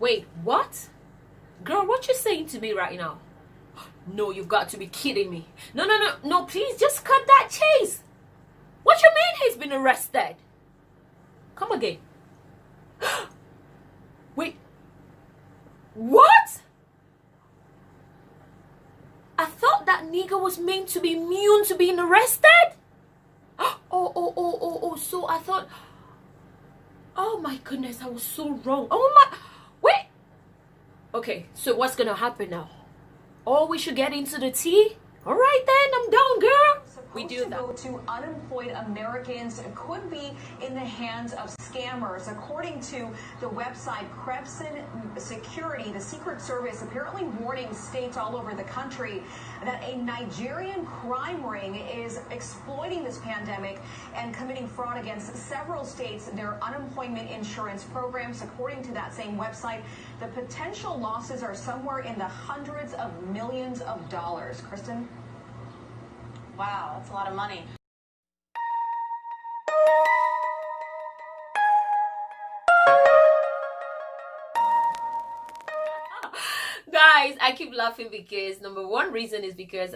Wait, what? Girl, what you saying to me right now? No, you've got to be kidding me. No, please just cut that chase. What you mean he's been arrested? Come again. Wait. What? I thought that nigga was meant to be immune to being arrested. Oh, so I thought, oh my goodness, I was so wrong. Oh my, wait. Okay, so what's gonna happen now? Oh, we should get into the tea? All right then, I'm down, girl. We do that. Go to unemployed Americans could be in the hands of scammers. According to the website Crebson Security, the Secret Service apparently warning states all over the country that a Nigerian crime ring is exploiting this pandemic and committing fraud against several states, their unemployment insurance programs. According to that same website, the potential losses are somewhere in the hundreds of millions of dollars. Kristen? Wow, that's a lot of money. Guys, I keep laughing because number one reason is because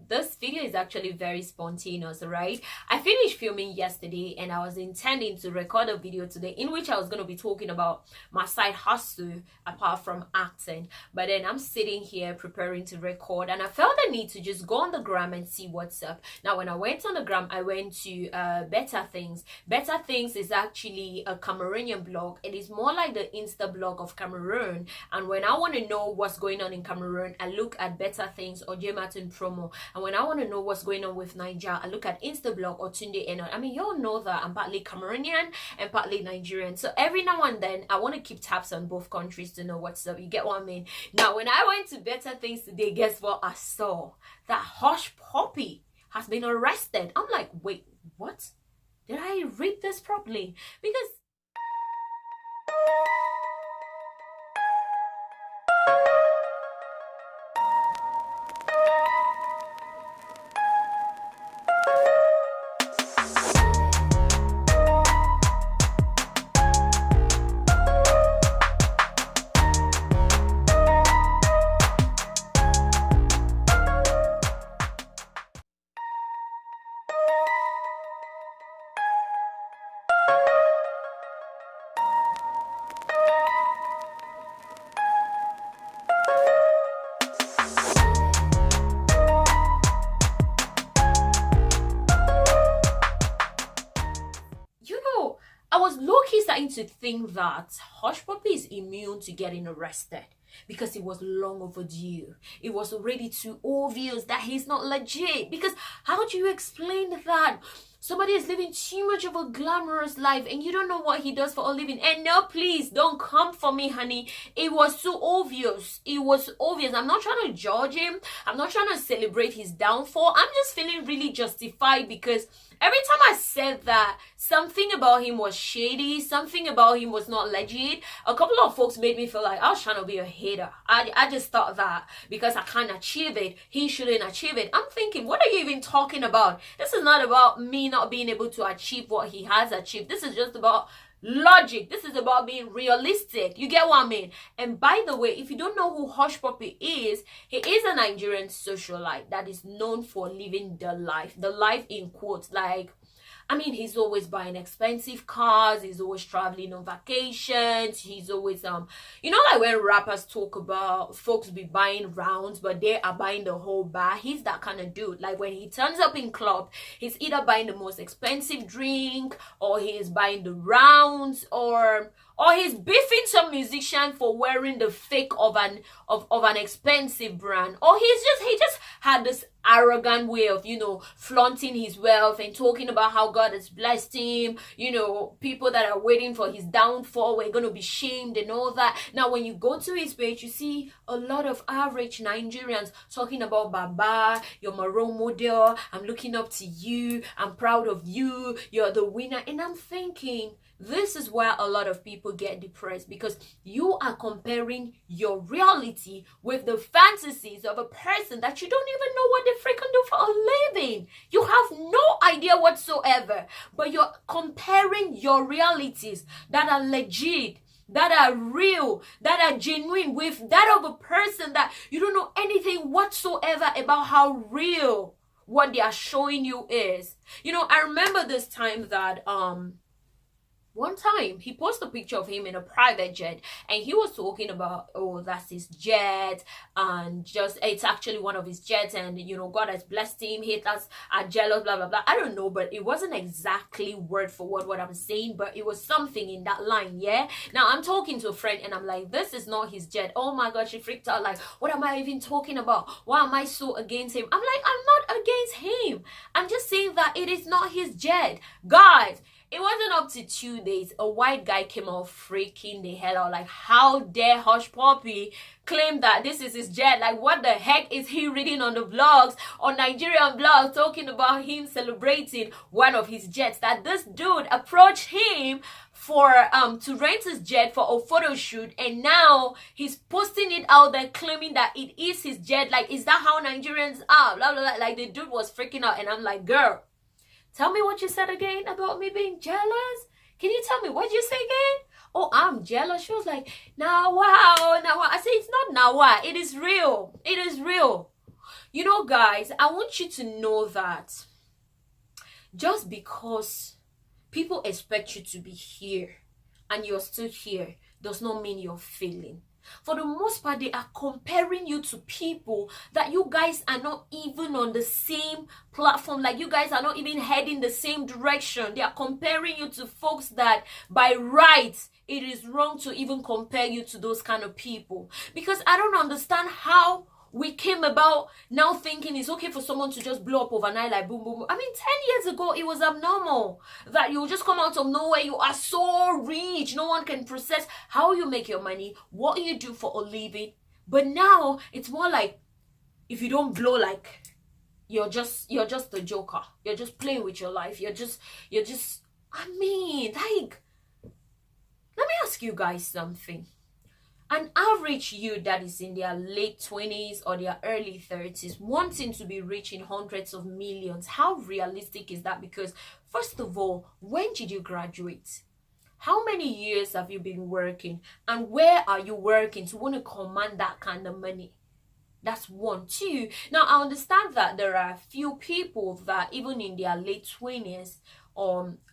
this video is actually very spontaneous, right? I finished filming yesterday and I was intending to record a video today in which I was going to be talking about my side hustle apart from acting, but then I'm sitting here preparing to record and I felt the need to just go on the gram and see what's up. Now when I went on the gram, I went to Better Things. Better Things is actually a Cameroonian blog. It is more like the Insta blog of Cameroon, and when I want to know what's going on in Cameroon, I look at Better Things or J Martin Promo, and when I want to know what's going on with Niger, I look at Instablog or Tunde Eno. I mean, y'all know that I'm partly Cameroonian and partly Nigerian, so every now and then I want to keep tabs on both countries to know what's up. You get what I mean? Now when I went to Better Things today, guess what I saw? That Hushpuppy has been arrested. I'm like, wait, what? Did I read this properly? Because I was low-key starting to think that Hushpuppy is immune to getting arrested because it was long overdue. It was already too obvious that he's not legit. Because how do you explain that somebody is living too much of a glamorous life and you don't know what he does for a living? And no, please don't come for me, honey. It was too obvious. It was obvious. I'm not trying to judge him. I'm not trying to celebrate his downfall. I'm just feeling really justified because every time I said that something about him was shady, something about him was not legit, a couple of folks made me feel like I was trying to be a hater. I just thought that because I can't achieve it, he shouldn't achieve it. I'm thinking, what are you even talking about? This is not about me not being able to achieve what he has achieved. This is just about logic. This is about being realistic. You get what I mean? And by the way, if you don't know who Hushpuppy is, he is a Nigerian socialite that is known for living the life in quotes. Like, I mean, he's always buying expensive cars, he's always traveling on vacations, he's always you know, like when rappers talk about folks be buying rounds but they are buying the whole bar. He's that kind of dude. Like when he turns up in club, he's either buying the most expensive drink, or he is buying the rounds, or he's beefing some musician for wearing the fake of an expensive brand, or he just had this arrogant way of, you know, flaunting his wealth and talking about how God has blessed him. You know, people that are waiting for his downfall were going to be shamed and all that. Now when you go to his page, you see a lot of average Nigerians talking about Baba, you're my role model, I'm looking up to you, I'm proud of you, you're the winner. And I'm thinking, this is where a lot of people get depressed, because you are comparing your reality with the fantasies of a person that you don't even know what they freaking do for a living. You have no idea whatsoever, but you're comparing your realities that are legit that are real, that are genuine, with that of a person that you don't know anything whatsoever about how real what they are showing you is. You know, I remember this time that one time he posted a picture of him in a private jet, and he was talking about, oh, that's his jet, and just it's actually one of his jets, and you know, God has blessed him, haters are jealous, blah blah blah. I don't know, but it wasn't exactly word for word what I'm saying, but it was something in that line. Yeah, now I'm talking to a friend and I'm like, this is not his jet. Oh my god, she freaked out, like, what am I even talking about? Why am I so against him? I'm like, I'm not against him, I'm just saying that it is not his jet, guys. It wasn't up to 2 days, a white guy came out freaking the hell out, like, how dare Hushpuppy claim that this is his jet? Like, what the heck is he reading on the vlogs, on Nigerian vlogs, talking about him celebrating one of his jets? That this dude approached him for to rent his jet for a photo shoot, and now he's posting it out there claiming that it is his jet. Like, is that how Nigerians are? Blah blah blah. Like, the dude was freaking out, and I'm like, girl, tell me what you said again about me being jealous. Can you tell me what you say again? Oh, I'm jealous. She was like, now wow, now wow. I say, it's not now wow. It is real. It is real. You know, guys, I want you to know that just because people expect you to be here and you're still here does not mean you're failing. For the most part, they are comparing you to people that you guys are not even on the same platform. Like, you guys are not even heading the same direction. They are comparing you to folks that by rights, it is wrong to even compare you to those kind of people. Because I don't understand how we came about now thinking it's okay for someone to just blow up overnight, like boom, boom, boom. I mean, 10 years ago, it was abnormal that you just come out of nowhere. You are so rich. No one can process how you make your money, what you do for a living. But now it's more like, if you don't blow, like, you're just a joker. You're just playing with your life. You're just, I mean, like, let me ask you guys something. An average youth that is in their late 20s or their early 30s wanting to be rich in hundreds of millions, how realistic is that? Because first of all, when did you graduate? How many years have you been working? And where are you working to want to command that kind of money? That's one. Two, now I understand that there are a few people that even in their late 20s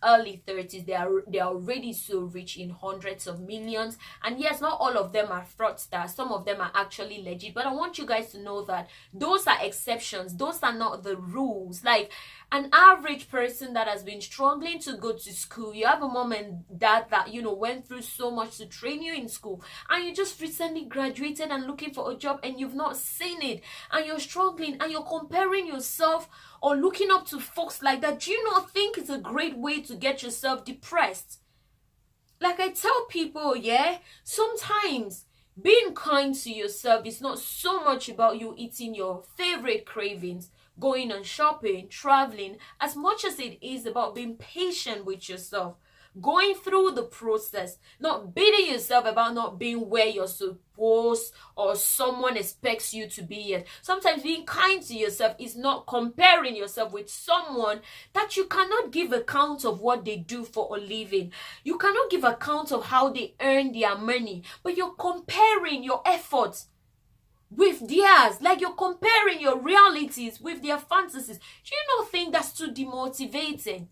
early 30s, they are already so rich in hundreds of millions. And yes, not all of them are fraudsters. Some of them are actually legit, but I want you guys to know that those are exceptions. Those are not the rules. Like, an average person that has been struggling to go to school, you have a mom and dad that, you know, went through so much to train you in school, and you just recently graduated and looking for a job, and you've not seen it, and you're struggling, and you're comparing yourself or looking up to folks like that. Do you not think it's a great way to get yourself depressed? Like I tell people, yeah, sometimes being kind to yourself is not so much about you eating your favorite cravings, going and shopping, traveling, as much as it is about being patient with yourself, going through the process, not beating yourself about not being where you're supposed or someone expects you to be yet. Sometimes being kind to yourself is not comparing yourself with someone that you cannot give account of what they do for a living. You cannot give account of how they earn their money, but you're comparing your efforts with theirs. Like, you're comparing your realities with their fantasies. Do you not think that's too demotivating?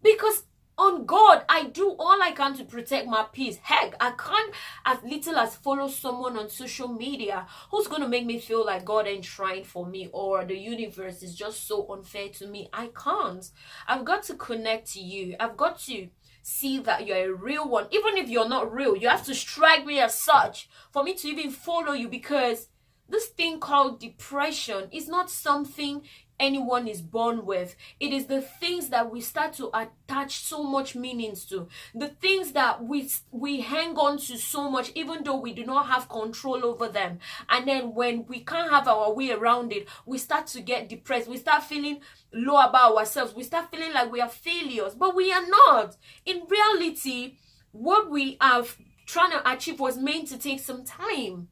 Because on God, I do all I can to protect my peace. Heck, I can't as little as follow someone on social media who's going to make me feel like God ain't trying for me, or the universe is just so unfair to me. I can't. I've got to connect to you. I've got to see that you're a real one. Even if you're not real, you have to strike me as such for me to even follow you, because this thing called depression is not something anyone is born with. It is the things that we start to attach so much meanings to, the things that we hang on to so much, even though we do not have control over them. And then when we can't have our way around it, we start to get depressed. We start feeling low about ourselves. We start feeling like we are failures, but we are not. In reality, what we are trying to achieve was meant to take some time.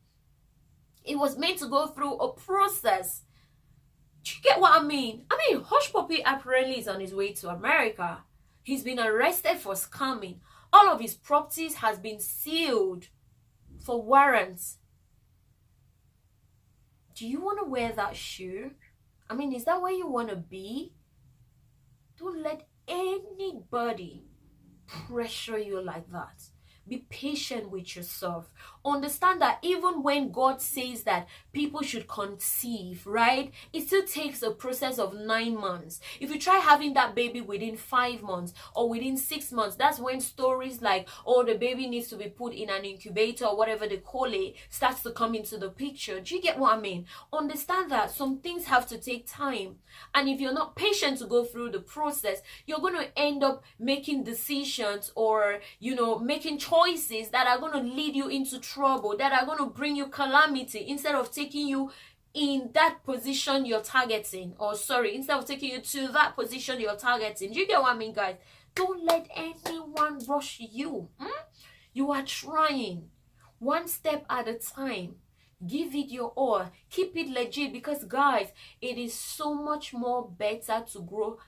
It was meant to go through a process. Do you get what I mean? Hushpuppy apparently is on his way to America. He's been arrested for scamming All of his properties has been sealed for warrants. Do you want to wear that shoe? I mean, is that where you want to be? Don't let anybody pressure you like that. Be patient with yourself. Understand that even when God says that people should conceive, right? It still takes a process of 9 months. If you try having that baby within 5 months or within 6 months, that's when stories like, oh, the baby needs to be put in an incubator or whatever they call it, starts to come into the picture. Do you get what I mean? Understand that some things have to take time. And if you're not patient to go through the process, you're going to end up making decisions or, making choices that are going to lead you into trouble, that are going to bring you calamity instead of taking you in that position you're targeting. Instead of taking you to that position you're targeting. Do you get what I mean, guys? Don't let anyone rush you. You are trying. One step at a time. Give it your all. Keep it legit, because guys, it is so much more better to grow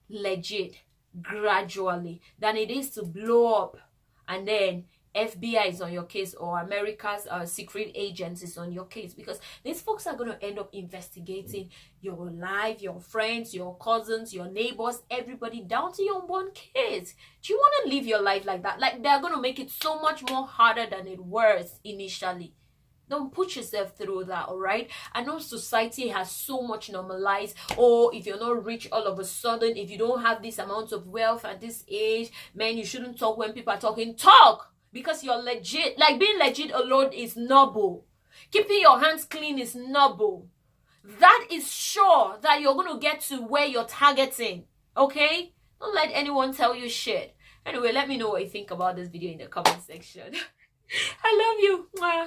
legit gradually than it is to blow up and then FBI is on your case or America's secret agents is on your case, because these folks are going to end up investigating your life, your friends, your cousins, your neighbors, everybody, down to your unborn kids. Do you want to live your life like that? Like, they're going to make it so much more harder than it was initially. Don't put yourself through that, all right? I know society has so much normalized. Oh, if you're not rich all of a sudden, if you don't have this amount of wealth at this age, man, you shouldn't talk when people are talking. Talk! Because you're legit. Like, being legit alone is noble. Keeping your hands clean is noble. That is sure that you're going to get to where you're targeting. Okay? Don't let anyone tell you shit. Anyway, let me know what you think about this video in the comment section. I love you.